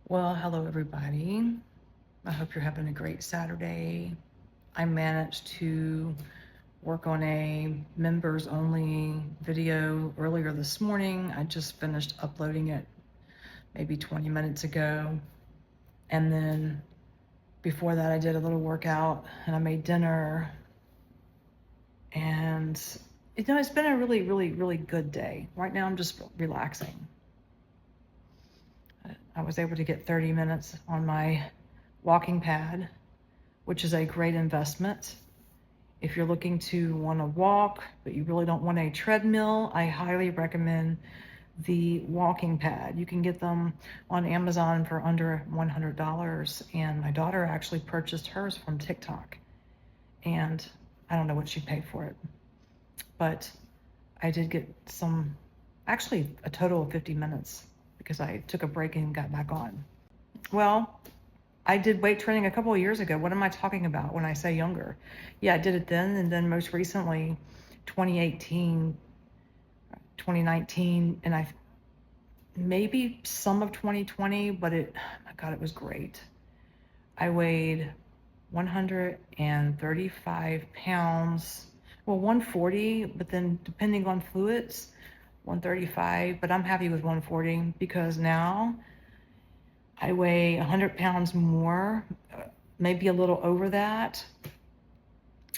Well, hello everybody. I hope you're having a great Saturday. I managed to work on a members only video earlier this morning. I just finished uploading it maybe 20 minutes ago. And then before that, I did a little workout and I made dinner. And it's been a really, really, really good day. Right now, I'm just relaxing. I was able to get 30 minutes on my walking pad, which is a great investment. If you're looking to want to walk, but you really don't want a treadmill, I highly recommend the walking pad. You can get them on Amazon for under $100. And my daughter actually purchased hers from TikTok. And I don't know what she paid for it, but I did get actually a total of 50 minutes because I took a break and got back on. Well, I did weight training a couple of years ago. What am I talking about when I say younger? Yeah, I did it then, and then most recently, 2018, 2019, and I maybe some of 2020, but oh my God, it was great. I weighed 135 pounds, well, 140, but then depending on fluids, 135, but I'm happy with 140 because now I weigh 100 pounds more, maybe a little over that.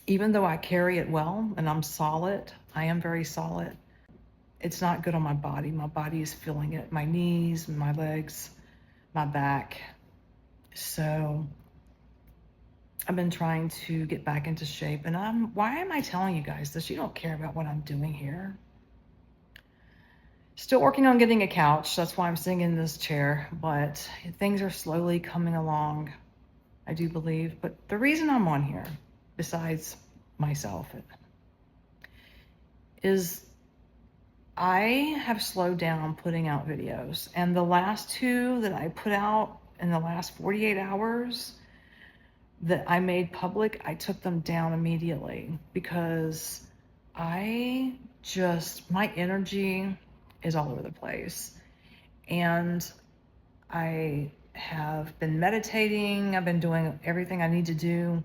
Even though I carry it well and I'm solid, I am very solid. It's not good on my body. My body is feeling it. My knees, my legs, my back. So I've been trying to get back into shape. And why am I telling you guys this? You don't care about what I'm doing here. Still working on getting a couch. That's why I'm sitting in this chair. But things are slowly coming along, I do believe. But the reason I'm on here, besides myself, is I have slowed down putting out videos. And the last two that I put out in the last 48 hours that I made public, I took them down immediately because my energy is all over the place. And I have been meditating. I've been doing everything I need to do,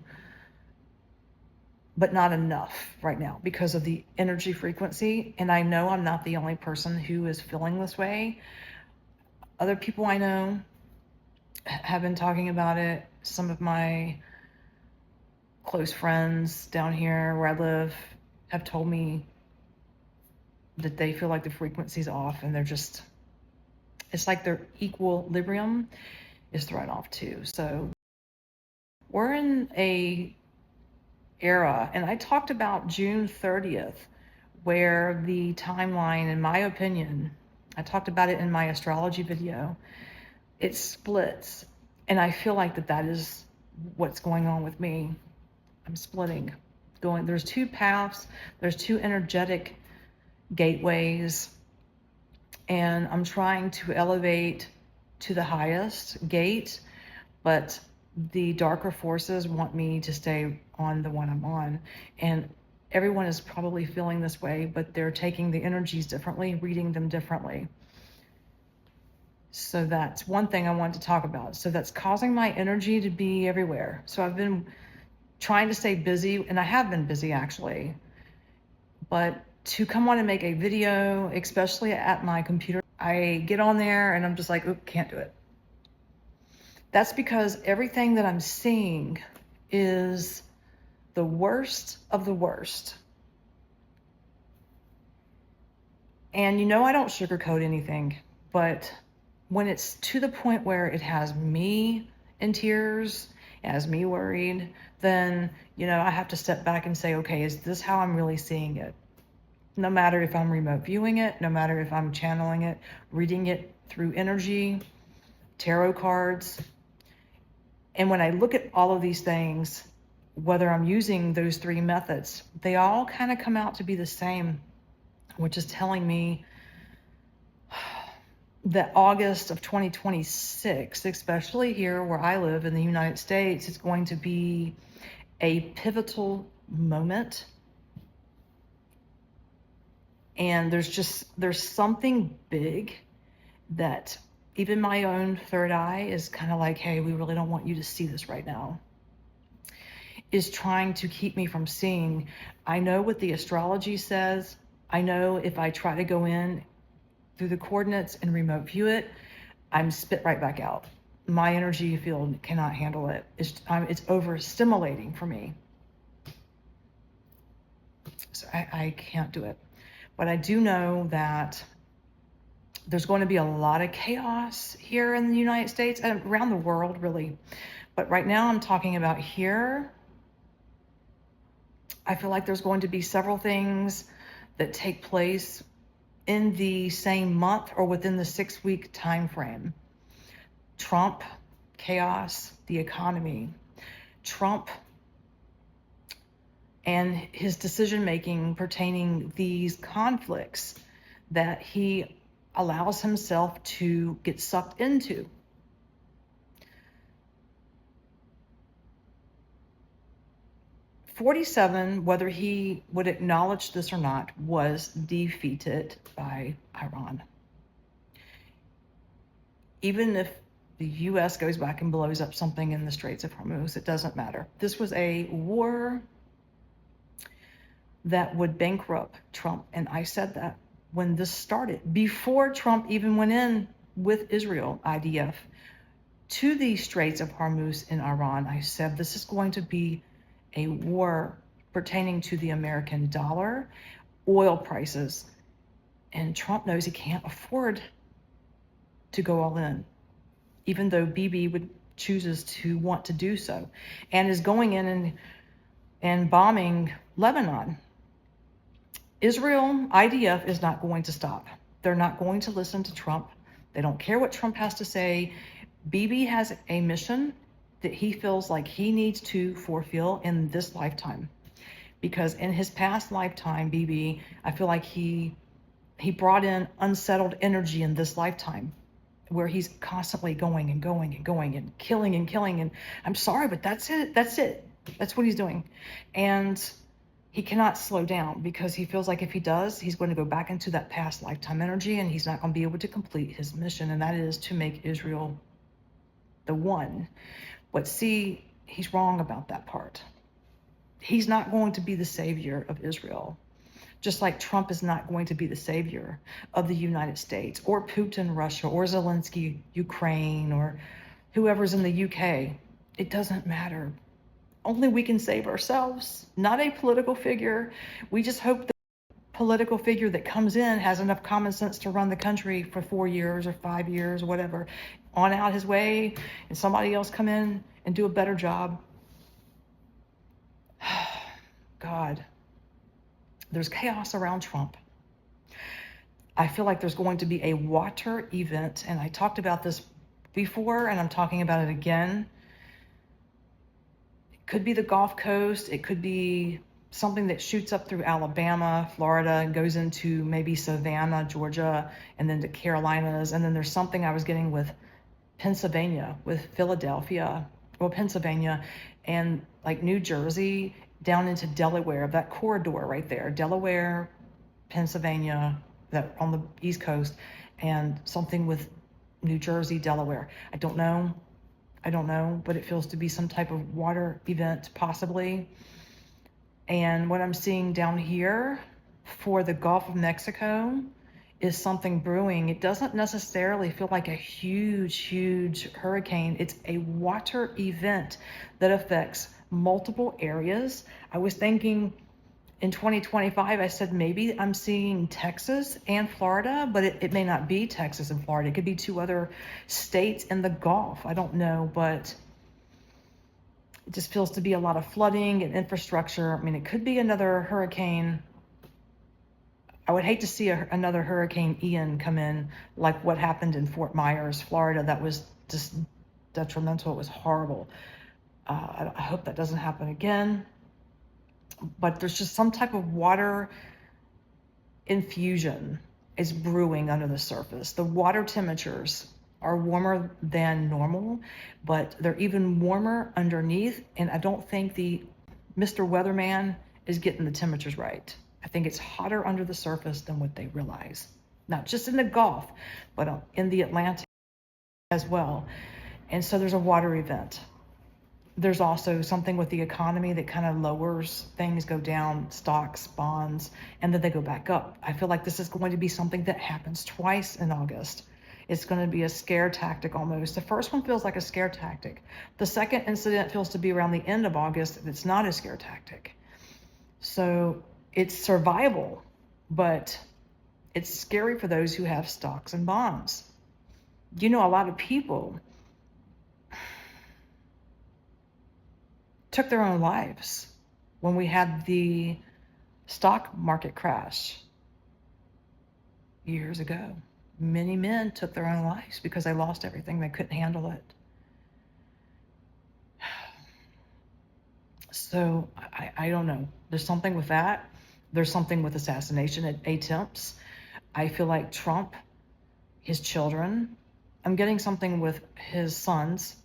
but not enough right now because of the energy frequency. And I know I'm not the only person who is feeling this way. Other people I know have been talking about it. Some of my close friends down here where I live have told me that they feel like the frequency's off and it's like their equilibrium is thrown off too. So we're in a era, and I talked about June 30th, where the timeline, in my opinion, I talked about it in my astrology video, it splits. And I feel like that is what's going on with me. I'm splitting. There's two paths, there's two energetic gateways, and I'm trying to elevate to the highest gate, but the darker forces want me to stay on the one I'm on. And everyone is probably feeling this way, but they're taking the energies differently, reading them differently. So that's one thing I wanted to talk about. So that's causing my energy to be everywhere. So I've been trying to stay busy, and I have been busy actually, but to come on and make a video, especially at my computer, I get on there and I'm just like, oop, can't do it. That's because everything that I'm seeing is the worst of the worst. And I don't sugarcoat anything, but when it's to the point where it has me in tears, it has me worried, then, I have to step back and say, okay, is this how I'm really seeing it? No matter if I'm remote viewing it, no matter if I'm channeling it, reading it through energy, tarot cards. And when I look at all of these things, whether I'm using those three methods, they all kind of come out to be the same, which is telling me that August of 2026, especially here where I live in the United States, is going to be a pivotal moment. And there's something big that Even my own third eye is kind of like, hey, we really don't want you to see this right now. Is trying to keep me from seeing. I know what the astrology says. I know if I try to go in through the coordinates and remote view it, I'm spit right back out. My energy field cannot handle it. It's overstimulating for me. So I can't do it. But I do know that there's going to be a lot of chaos here in the United States and around the world, really. But right now I'm talking about here. I feel like there's going to be several things that take place in the same month or within the 6-week time frame. Trump, chaos, the economy. Trump and his decision making pertaining these conflicts that he allows himself to get sucked into. '47, whether he would acknowledge this or not, was defeated by Iran. Even if the US goes back and blows up something in the Straits of Hormuz, it doesn't matter. This was a war that would bankrupt Trump. And I said that when this started, before Trump even went in with Israel, IDF, to the Straits of Hormuz in Iran, I said this is going to be a war pertaining to the American dollar, oil prices, and Trump knows he can't afford to go all in, even though Bibi would chooses to want to do so, and is going in and bombing Lebanon. Israel, IDF is not going to stop. They're not going to listen to Trump. They don't care what Trump has to say. Bibi has a mission that he feels like he needs to fulfill in this lifetime. Because in his past lifetime, Bibi, I feel like he brought in unsettled energy in this lifetime, where he's constantly going and going and going and killing and killing. And I'm sorry, but that's it. That's it. That's what he's doing. And he cannot slow down, because he feels like if he does, he's going to go back into that past lifetime energy, and he's not going to be able to complete his mission. And that is to make Israel the one. But see, he's wrong about that part. He's not going to be the savior of Israel, just like Trump is not going to be the savior of the United States, or Putin, Russia, or Zelensky, Ukraine, or whoever's in the UK. It doesn't matter. Only we can save ourselves, not a political figure. We just hope the political figure that comes in has enough common sense to run the country for 4 years or 5 years, whatever, on out his way, and somebody else come in and do a better job. God, there's chaos around Trump. I feel like there's going to be a water event, and I talked about this before, and I'm talking about it again. It could be the Gulf Coast. It could be something that shoots up through Alabama, Florida, and goes into maybe Savannah, Georgia, and then the Carolinas. And then there's something I was getting with Pennsylvania, with Philadelphia, well, Pennsylvania, and like New Jersey down into Delaware, that corridor right there, Delaware, Pennsylvania, that on the East Coast, and something with New Jersey, Delaware. I don't know, but it feels to be some type of water event possibly. And what I'm seeing down here for the Gulf of Mexico is something brewing. It doesn't necessarily feel like a huge hurricane. It's a water event that affects multiple areas. I was thinking in 2025, I said maybe I'm seeing Texas and Florida, but it may not be Texas and Florida. It could be 2 other states in the Gulf. I don't know, but it just feels to be a lot of flooding and infrastructure. I mean, it could be another hurricane. I would hate to see another Hurricane Ian come in, like what happened in Fort Myers, Florida. That was just detrimental. It was horrible. I hope that doesn't happen again. But there's just some type of water infusion is brewing under the surface. The water temperatures are warmer than normal, but they're even warmer underneath. And I don't think the Mr. Weatherman is getting the temperatures right. I think it's hotter under the surface than what they realize. Not just in the Gulf, but in the Atlantic. as well. And so there's a water event. There's also something with the economy that kind of lowers things, go down, stocks, bonds, and then they go back up. I feel like this is going to be something that happens twice in August. It's going to be a scare tactic almost. The first one feels like a scare tactic. The second incident feels to be around the end of August. It's not a scare tactic. So it's survival, but it's scary for those who have stocks and bonds. You know, a lot of people took their own lives when we had the stock market crash years ago. Many men took their own lives because they lost everything. They couldn't handle it. So I don't know. There's something with that. There's something with assassination attempts. I feel like Trump, his children, I'm getting something with his sons,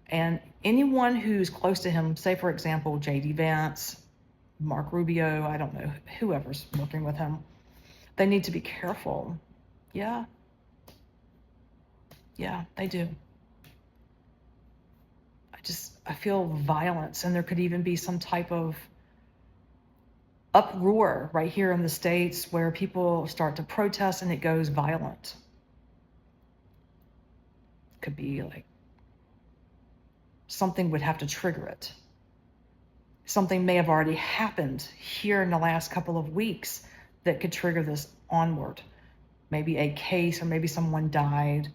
and anyone who's close to him, say for example, J.D. Vance, Mark Rubio, I don't know, whoever's working with him, they need to be careful. Yeah, they do. I feel violence, and there could even be some type of uproar right here in the States where people start to protest and it goes violent. Could be like something would have to trigger it. Something may have already happened here in the last couple of weeks that could trigger this onward. Maybe a case, or maybe someone died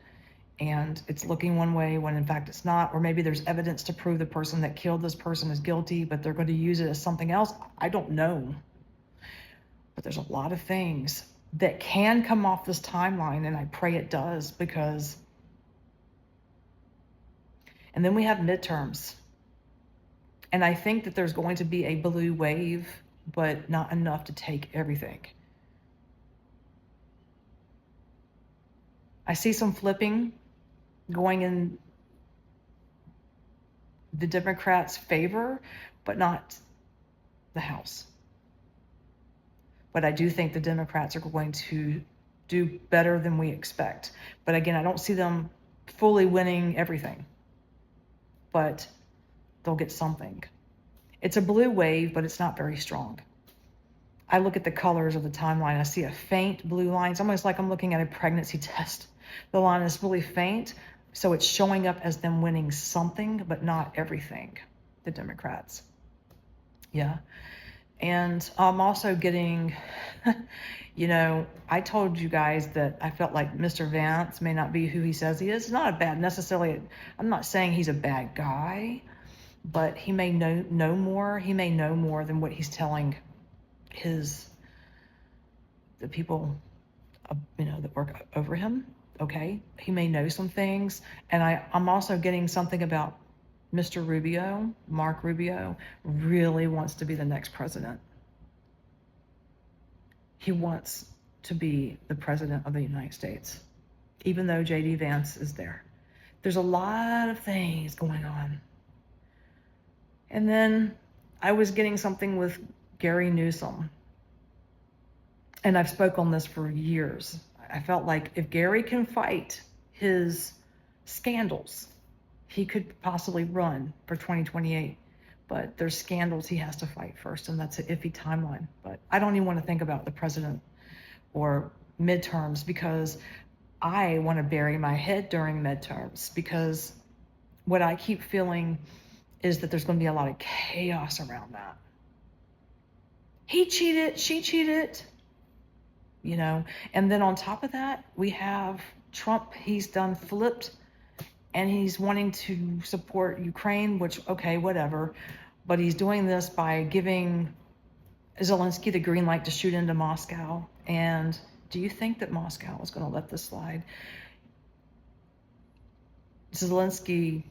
and it's looking one way when in fact it's not, or maybe there's evidence to prove the person that killed this person is guilty, but they're going to use it as something else. I don't know. But there's a lot of things that can come off this timeline, and I pray it does, because... And then we have midterms. And I think that there's going to be a blue wave, but not enough to take everything. I see some flipping going in the Democrats' favor, but not the House. But I do think the Democrats are going to do better than we expect. But again, I don't see them fully winning everything, but they'll get something. It's a blue wave, but it's not very strong. I look at the colors of the timeline. I see a faint blue line. It's almost like I'm looking at a pregnancy test. The line is really faint, so it's showing up as them winning something, but not everything, the Democrats. Yeah. And I'm also getting, you know, I told you guys that I felt like Mr. Vance may not be who he says he is. It's not a bad, necessarily, I'm not saying he's a bad guy, but he may know more. He may know more than what he's telling the people, you know, that work over him. Okay. He may know some things. And I'm also getting something about Mr. Rubio, Mark Rubio, really wants to be the next president. He wants to be the president of the United States, even though J.D. Vance is there. There's a lot of things going on. And then I was getting something with Gary Newsom. And I've spoken on this for years. I felt like if Gary can fight his scandals, he could possibly run for 2028, but there's scandals he has to fight first, and that's an iffy timeline. But I don't even want to think about the president or midterms, because I want to bury my head during midterms, because what I keep feeling is that there's going to be a lot of chaos around that. He cheated, she cheated, you know, and then on top of that, we have Trump. He's done flipped, and he's wanting to support Ukraine, which, okay, whatever. But he's doing this by giving Zelensky the green light to shoot into Moscow. And do you think that Moscow is going to let this slide? Zelensky,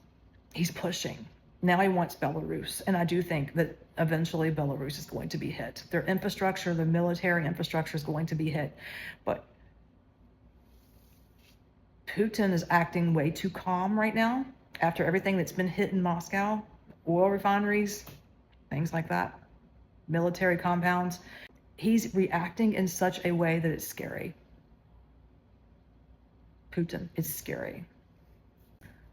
he's pushing. Now he wants Belarus. And I do think that eventually Belarus is going to be hit. Their infrastructure, their military infrastructure is going to be hit. But Putin is acting way too calm right now after everything that's been hit in Moscow, oil refineries, things like that, military compounds. He's reacting in such a way that it's scary. Putin is scary.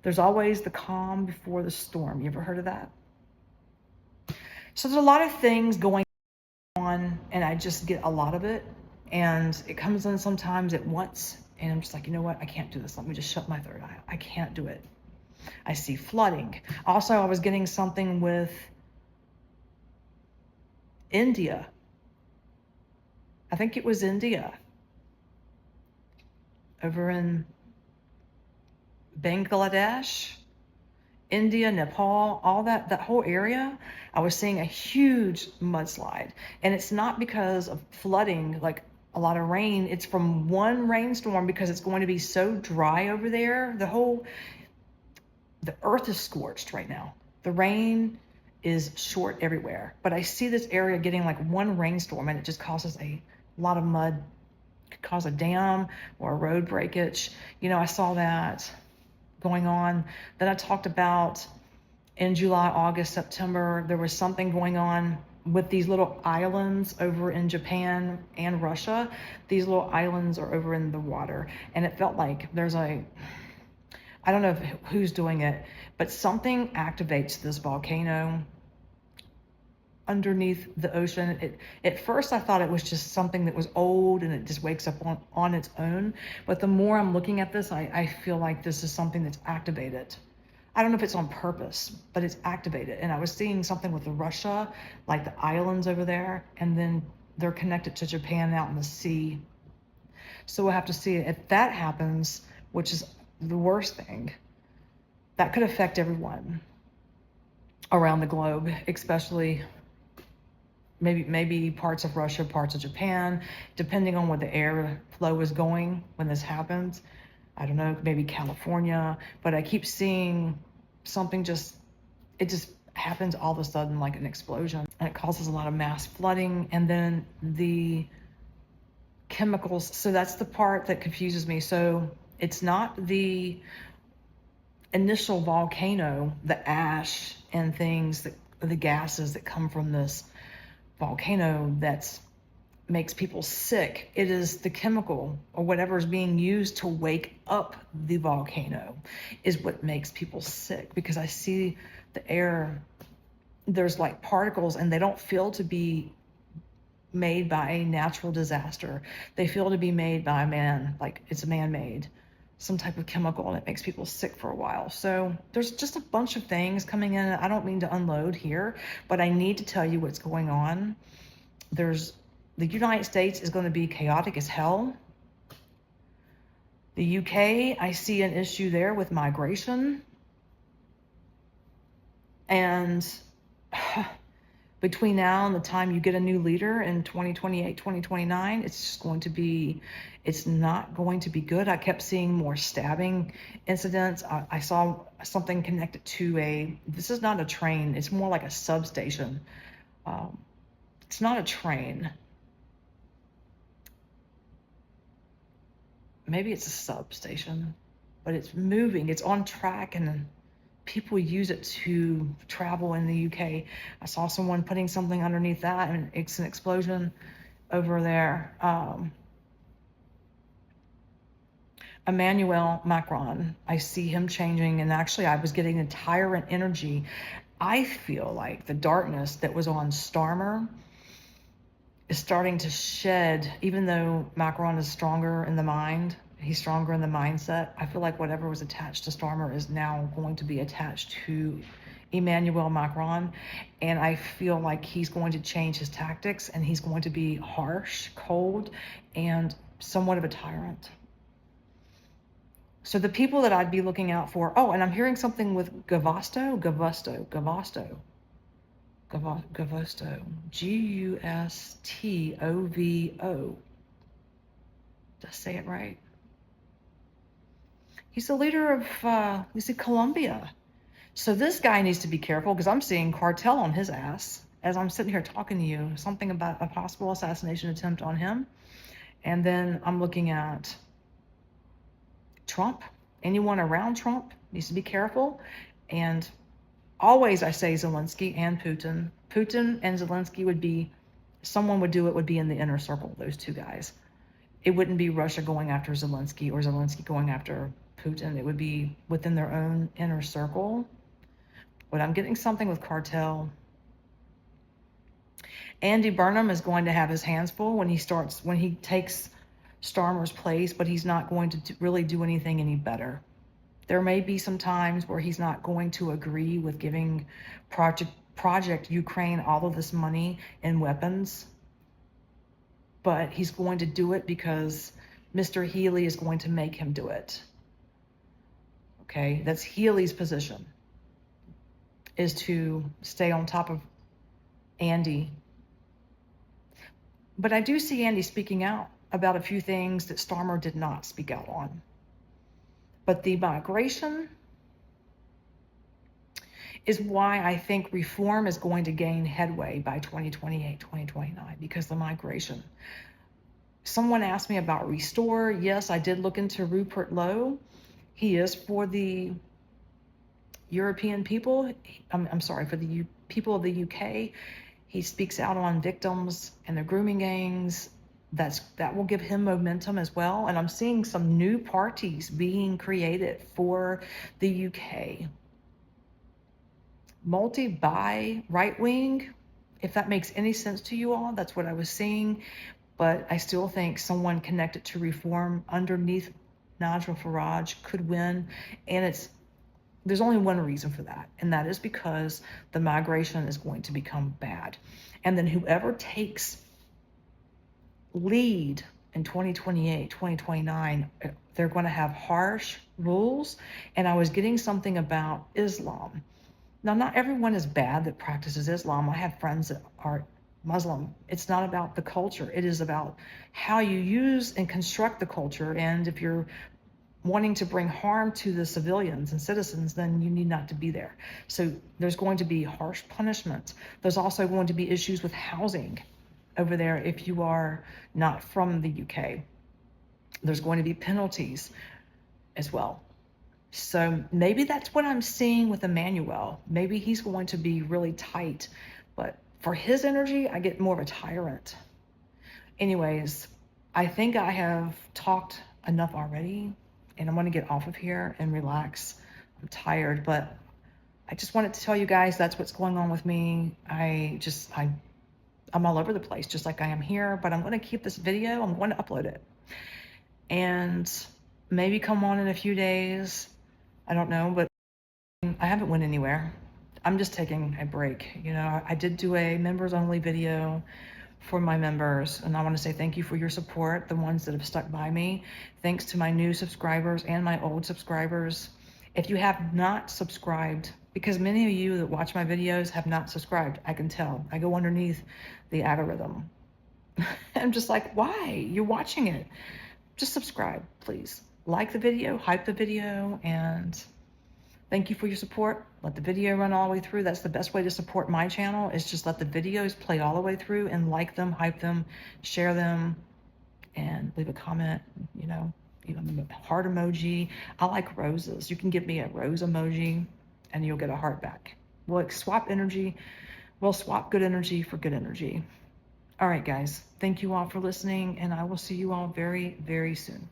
There's always the calm before the storm. You ever heard of that? So there's a lot of things going on, and I just get a lot of it, and it comes in sometimes at once, and I'm just like, you know what? I can't do this. Let me just shut my third eye. I can't do it. I see flooding. Also, I was getting something with India. I think it was India. Over in Bangladesh, India, Nepal, all that whole area, I was seeing a huge mudslide. And it's not because of flooding, like a lot of rain. It's from one rainstorm, because it's going to be so dry over there. The earth is scorched right now. The rain is short everywhere. But I see this area getting like one rainstorm, and it just causes a lot of mud. It could cause a dam or a road breakage. You know, I saw that going on. Then I talked about in July, August, September, there was something going on with these little islands over in Japan and Russia. These little islands are over in the water, and it felt like I don't know who's doing it, but something activates this volcano underneath the ocean. At first I thought it was just something that was old and it just wakes up on its own. But the more I'm looking at this, I feel like this is something that's activated. I don't know if it's on purpose, but it's activated. And I was seeing something with Russia, like the islands over there, and then they're connected to Japan out in the sea. So we'll have to see if that happens, which is the worst thing. That could affect everyone around the globe, especially maybe parts of Russia, parts of Japan, depending on where the air flow is going when this happens. I don't know, maybe California, but I keep seeing something it just happens all of a sudden, like an explosion, and it causes a lot of mass flooding. And then the chemicals, so that's the part that confuses me. So it's not the initial volcano, the ash and things, the gases that come from this volcano that makes people sick. It is the chemical or whatever is being used to wake up the volcano is what makes people sick, because I see the air, there's like particles, and they don't feel to be made by a natural disaster. They feel to be made by a man, like it's a man-made, some type of chemical, and it makes people sick for a while. So there's just a bunch of things coming in. I don't mean to unload here, but I need to tell you what's going on. The United States is going to be chaotic as hell. The UK, I see an issue there with migration. And between now and the time you get a new leader in 2028, 2029, it's not going to be good. I kept seeing more stabbing incidents. I saw something connected to this is not a train, it's more like a substation. It's not a train. Maybe it's a substation, but it's moving, it's on track, and people use it to travel in the UK. I saw someone putting something underneath that, and it's an explosion over there. Emmanuel Macron, I see him changing, and actually I was getting a tyrant energy. I feel like the darkness that was on Starmer is starting to shed, even though Macron is stronger in the mind, he's stronger in the mindset. I feel like whatever was attached to Starmer is now going to be attached to Emmanuel Macron. And I feel like he's going to change his tactics, and he's going to be harsh, cold, and somewhat of a tyrant. So the people that I'd be looking out for, oh, and I'm hearing something with Gustovo, Gustovo. Did I say it right? He's the leader of, Colombia. So this guy needs to be careful, because I'm seeing cartel on his ass as I'm sitting here talking to you, something about a possible assassination attempt on him. And then I'm looking at Trump. Anyone around Trump needs to be careful. And always I say Zelensky and Putin. Putin and Zelensky would be in the inner circle, those two guys. It wouldn't be Russia going after Zelensky or Zelensky going after Putin. It would be within their own inner circle. But I'm getting something with cartel. Andy Burnham is going to have his hands full when he takes Starmer's place, but he's not going to really do anything any better. There may be some times where he's not going to agree with giving Project Ukraine all of this money and weapons, but he's going to do it because Mr. Healy is going to make him do it. Okay, that's Healy's position, is to stay on top of Andy. But I do see Andy speaking out about a few things that Starmer did not speak out on. But the migration is why I think reform is going to gain headway by 2028, 2029, because the migration. Someone asked me about Restore. Yes, I did look into Rupert Lowe. He is for the European people. I'm sorry, for the people of the UK. He speaks out on victims and the grooming gangs. That will give him momentum as well. And I'm seeing some new parties being created for the UK. Multi-bi right wing, if that makes any sense to you all, that's what I was seeing. But I still think someone connected to reform underneath Nigel Farage could win. And there's only one reason for that, and that is because the migration is going to become bad. And then whoever takes lead in 2028, 2029, they're going to have harsh rules. And I was getting something about Islam. Now, not everyone is bad that practices Islam. I have friends that are Muslim. It's not about the culture. It is about how you use and construct the culture. And if you're wanting to bring harm to the civilians and citizens, then you need not to be there. So there's going to be harsh punishment. There's also going to be issues with housing over there if you are not from the UK. There's going to be penalties as well. So maybe that's what I'm seeing with Emmanuel. Maybe he's going to be really tight, but for his energy, I get more of a tyrant. Anyways, I think I have talked enough already, and I'm going to get off of here and relax. I'm tired, but I just wanted to tell you guys that's what's going on with me. I'm all over the place, just like I am here, but I'm going to keep this video. I'm going to upload it and maybe come on in a few days. I don't know, but I haven't went anywhere. I'm just taking a break. You know, I did do a members only video for my members, and I want to say thank you for your support, the ones that have stuck by me. Thanks to my new subscribers and my old subscribers. If you have not subscribed, because many of you that watch my videos have not subscribed, I can tell. I go underneath the algorithm. I'm just like, why? You're watching it. Just subscribe, please. Like the video, hype the video, and thank you for your support. Let the video run all the way through. That's the best way to support my channel, is just let the videos play all the way through and like them, hype them, share them, and leave a comment, you know, even a heart emoji. I like roses. You can give me a rose emoji and you'll get a heart back. We'll swap energy. We'll swap good energy for good energy. All right, guys. Thank you all for listening, and I will see you all very, very soon.